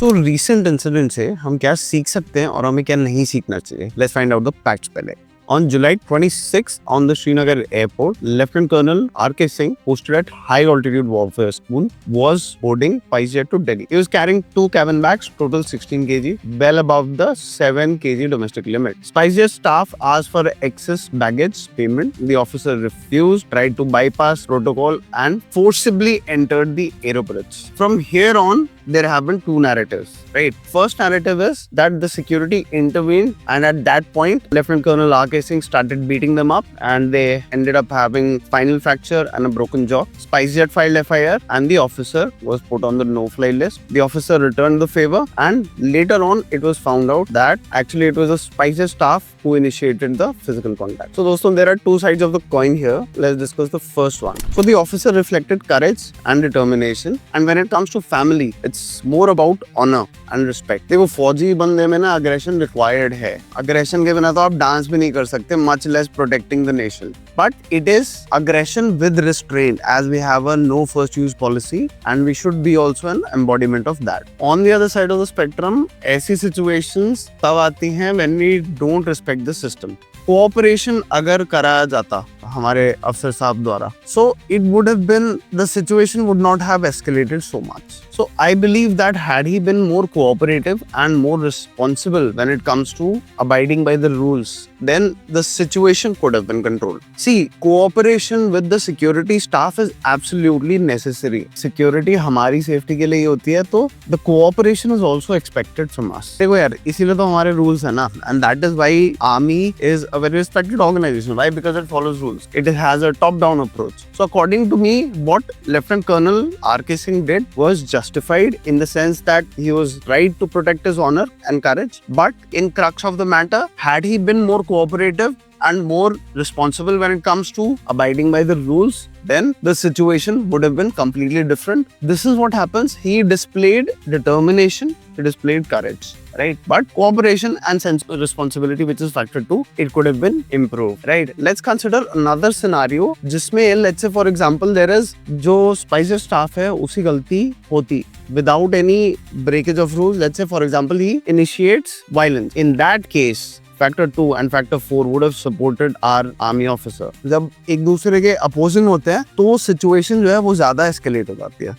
तो recent incident से हम क्या सीख सकते हैं और हमें क्या नहीं सीखना चाहिए, let's find out the facts पहले। On July 26th, on the Srinagar airport, Lieutenant Colonel R.K. Singh, posted at High Altitude Warfare School, was boarding SpiceJet to Delhi. He was carrying 2 cabin bags, total 16 kg, well above the 7 kg domestic limit. SpiceJet staff asked for excess baggage payment. The officer refused, tried to bypass protocol, and forcibly entered the aeroports. From here on, there have been 2 narratives, right? First narrative is that the security intervened, and at that point, Lieutenant Colonel R.K. Singh started beating them up, and they ended up having spinal fracture and a broken jaw. SpiceJet filed FIR, and the officer was put on the no-fly list. The officer returned the favor, and later on, it was found out that actually it was a SpiceJet staff who initiated the physical contact. So, doston, there are 2 sides of the coin here. Let's discuss the first one. So, the officer reflected courage and determination, and when it comes to family, it's more about honor and respect. देखो फौजी बंदे में ना aggression required है. Aggression के बिना तो आप डांस भी नहीं कर सकते, much less protecting the nation. But it is aggression with restraint, as we have a no first use policy, and we should be also an embodiment of that. On the other side of the spectrum, ऐसी situations तब आती हैं when we don't respect the system. Cooperation अगर कराया जाता हमारे अफसर साहब द्वारा, so it would have been, the situation would not have escalated so much. So I believe that had he been more cooperative and more responsible when it comes to abiding by the rules, then the situation could have been controlled. See, cooperation with the security staff is absolutely necessary. Security हमारी safety के लिए ही होती है, तो the cooperation is also expected from us. देखो यार, इसीलिए तो हमारे rules है ना, and that is why army is a very respected organization. Why? Because it follows rules. It has a top-down approach. So according to me, what Lieutenant Colonel R.K. Singh did was justified in the sense that he was right to protect his honor and courage. But in crux of the matter, had he been more cooperative and more responsible when it comes to abiding by the rules, then the situation would have been completely different. This is what happens. He displayed determination, he displayed courage, right? But cooperation and sense of responsibility, which is factor 2, it could have been improved, right? Let's consider another scenario जिसमें let's say for example there is जो SpiceJet staff है उसी गलती होती without any breakage of rules. Let's say for example he initiates violence. In that case, Factor 2 and Factor 4 would have supported our army officer. जब एक दूसरे के opposing होते हैं तो सिचुएशन जो है वो ज्यादा escalate हो जाती है.